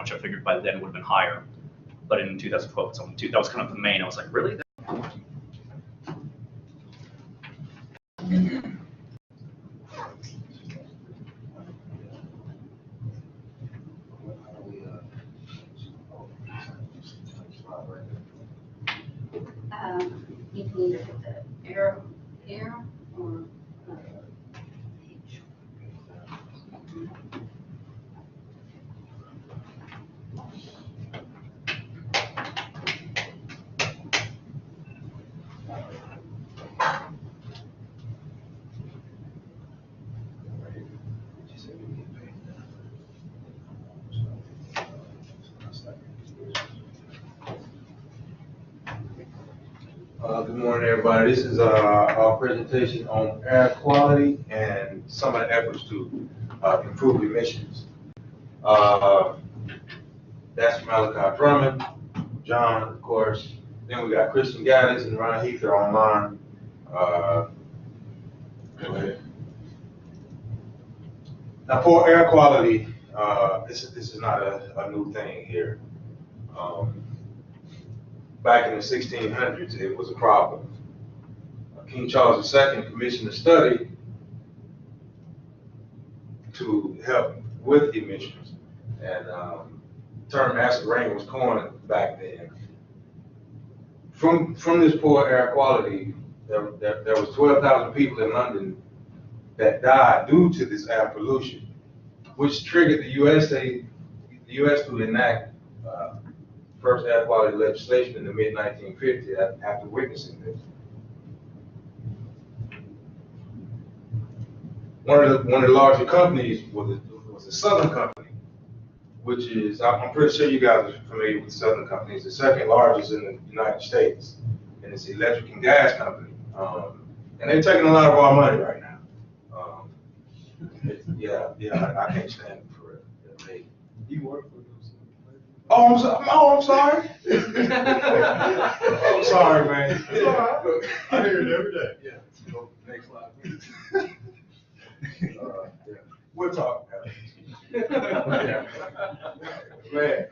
which I figured by then would have been higher. But in 2012, it's only 2. That was kind of the main. I was like, really? You can either hit the arrow here or H. Good morning, everybody. This is our presentation on air quality and some of the efforts to improve emissions. That's Malachi Drummond, John, of course. Then we got Christian Gaddis and Ron Heath are online. Go ahead. Now, for air quality, this is not a new thing here. Back in the 1600s, it was a problem. King Charles II commissioned a study to help with emissions, and the term acid rain was coined back then. From this poor air quality, there was 12,000 people in London that died due to this air pollution, which triggered the U.S. to enact first air quality legislation in the mid-1950s after witnessing this. One of the larger companies was the Southern Company, which is, I'm pretty sure you guys are familiar with the Southern Company. It's the second largest in the United States, and it's the electric and gas company. And they're taking a lot of our money right now. I can't stand it for real. You work for them. I'm sorry. I'm sorry, man. It's all right. I hear it every day. Yeah. So, next slide, please. Yeah. We'll talk. Yeah. Man.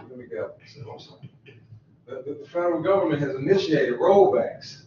Let me go. I'm sorry. The federal government has initiated rollbacks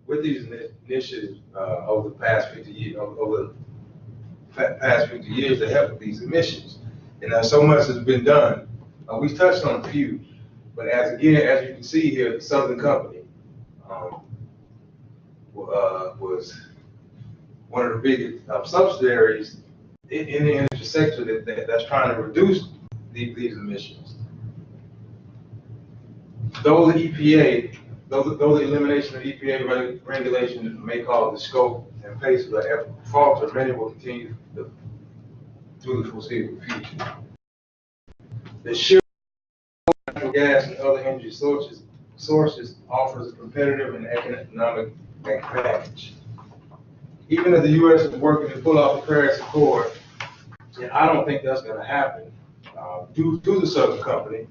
with these initiatives over the past 50 years. Over the past 50 years to help with these emissions. And so much has been done. We touched on a few, but as you can see here, the Southern Company was one of the biggest subsidiaries in the energy sector that's trying to reduce these emissions. Though the elimination of EPA regulation may cause the scope and pace of the effort to falter, many will continue through the foreseeable future. The shift to natural gas and other energy sources offers a competitive and economic advantage. Even if the U.S. is working to pull off the Paris Accord, and I don't think that's going to happen due to the Southern Company,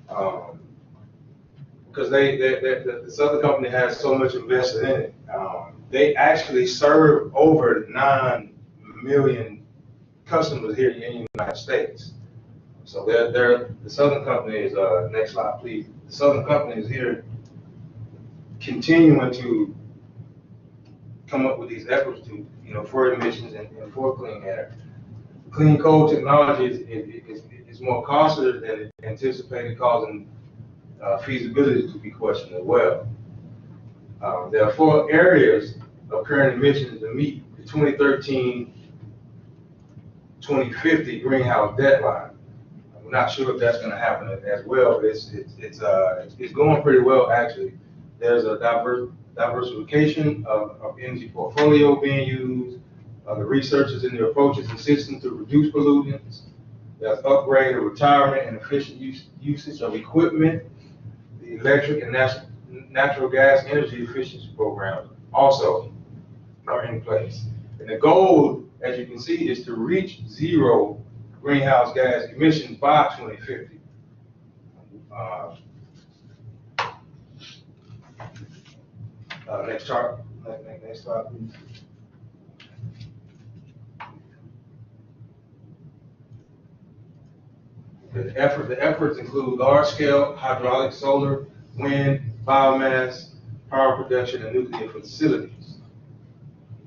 because the Southern Company has so much invested in it. They actually serve over 9 million customers here in the United States. So the Southern Company is, next slide please. The Southern Company is here continuing to come up with these efforts to, for emissions and for clean air. Clean coal technology is more costly than anticipated, causing feasibility to be questioned as well. There are 4 areas of current emissions to meet the 2050 greenhouse deadline. I'm not sure if that's going to happen as well, but it's going pretty well actually. There's a diversification of energy portfolio being used. The researchers in their approaches and systems to reduce pollutants. There's upgrade or retirement and efficient usage of equipment. The electric and natural gas energy efficiency programs also are in place. And the goal, as you can see, is to reach 0 greenhouse gas emissions by 2050. Next chart. Next slide, please. The efforts include large-scale hydraulic, solar, wind, biomass, power production, and nuclear facilities.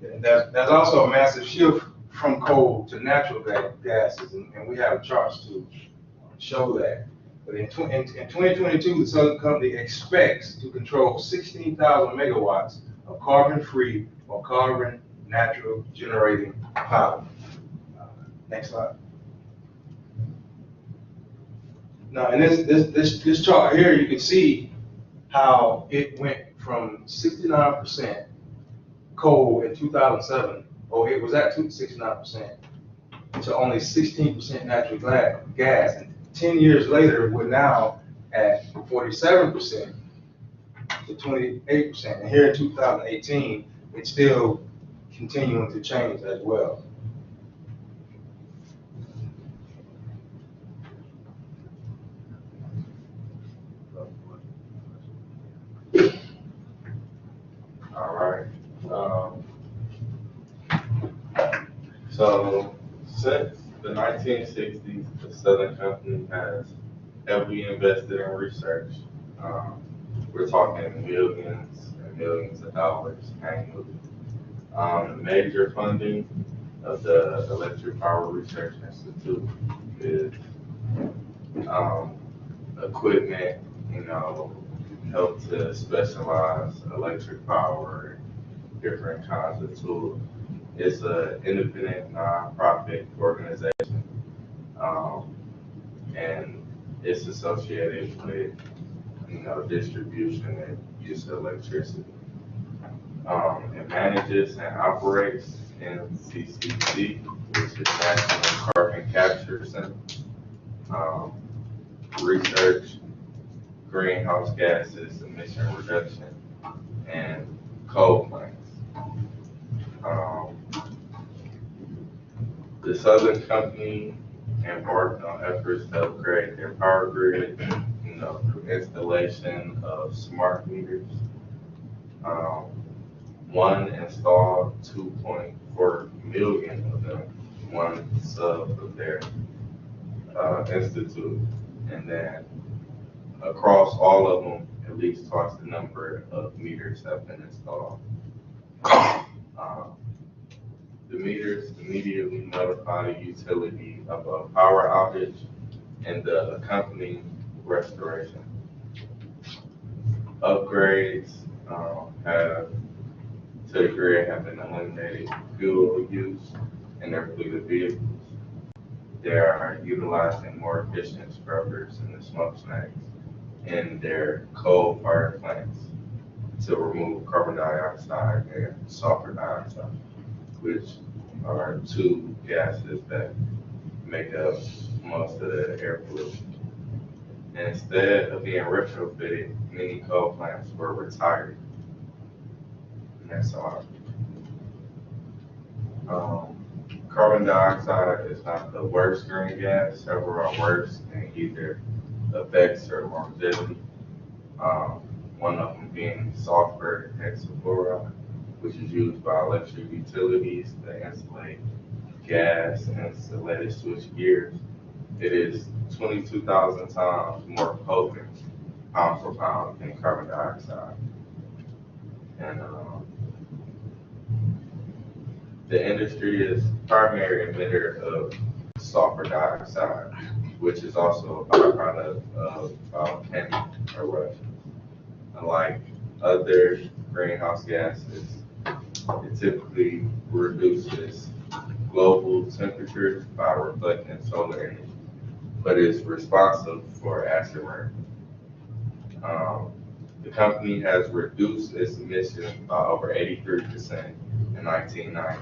And there's also a massive shift from coal to natural gases, and we have charts to show that. But in 2022, the Southern Company expects to control 16,000 megawatts of carbon-free or carbon natural generating power. Next slide. Now, in this chart here, you can see how it went from 69% coal in 2007, or it was at 69%, to only 16% natural gas. And 10 years later, we're now at 47% to 28%. And here in 2018, it's still continuing to change as well. All right. So since the 1960s, the Southern Company has heavily invested in research. We're talking millions and millions of dollars annually. Major funding of the Electric Power Research Institute is equipment, help to specialize electric power and different kinds of tools. It's an independent nonprofit organization, and it's associated with, distribution and use of electricity. It manages and operates NCCC, which is National Carbon Capture Center, research, greenhouse gases, emission reduction, and coal plants. The Southern Company embarked on efforts to upgrade their power grid, through installation of smart meters. One installed 2.4 million of them, one sub of their institute, and then across all of them, at least twice the number of meters have been installed. The meters immediately notify the utility of a power outage and the accompanying restoration. Upgrades to the grid have been eliminating fuel use in their fleet of vehicles. They are utilizing more efficient scrubbers in the smokestacks in their coal-fired plants to remove carbon dioxide and sulfur dioxide, which are two gases that make up most of the air pollution. And instead of being retrofitted, many coal plants were retired. And that's all. Carbon dioxide is not the worst green gas. Several are worse in either effects or longevity. One of them being sulfur hexafluoride, which is used by electric utilities to insulate gas and insulated switch gears. It is 22,000 times more potent pound for pound than carbon dioxide. And the industry is primary emitter of sulfur dioxide, which is also a byproduct of volcanic eruption. Unlike other greenhouse gases, it typically reduces global temperatures by reflecting solar energy, but is responsive for acid rain. The company has reduced its emissions by over 83% in 1990.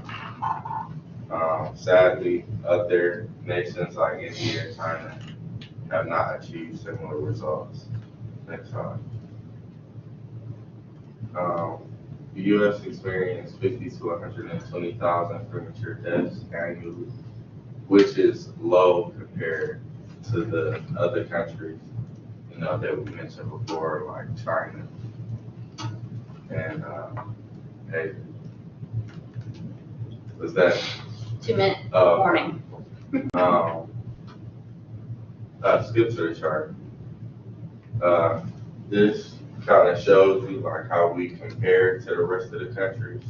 Sadly, other nations like India and China have not achieved similar results. Next slide. The U.S. experienced 50 to 120,000 premature deaths annually, which is low compared to the other countries, that we mentioned before, like China. And hey, was that 2-minute warning. skip to the chart. This kind of shows you like how we compare to the rest of the countries.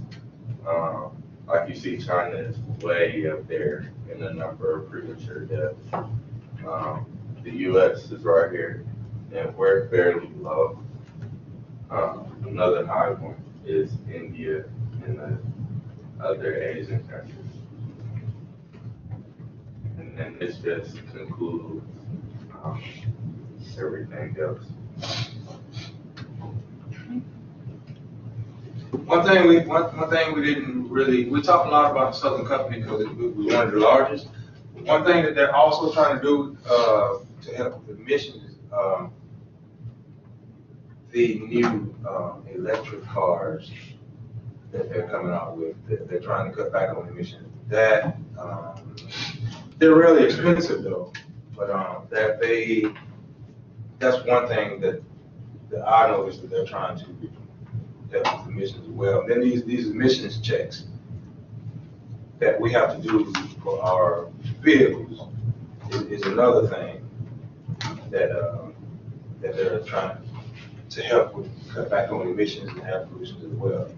Like you see, China is way up there in the number of premature deaths. The U.S. is right here, and we're fairly low. Another high one is India and the other Asian countries. And then this just concludes everything else. One thing we didn't really, we talked a lot about the Southern Company because we're one of the largest. One thing that they're also trying to do, to help with emissions, is, the new, electric cars that they're coming out with, they're trying to cut back on emissions. That, they're really expensive though, but, that's one thing that I noticed that they're trying to help with emissions as well. And then these emissions checks that we have to do for our vehicles is another thing that, that they're trying to help with, cut back on emissions and air pollution as well.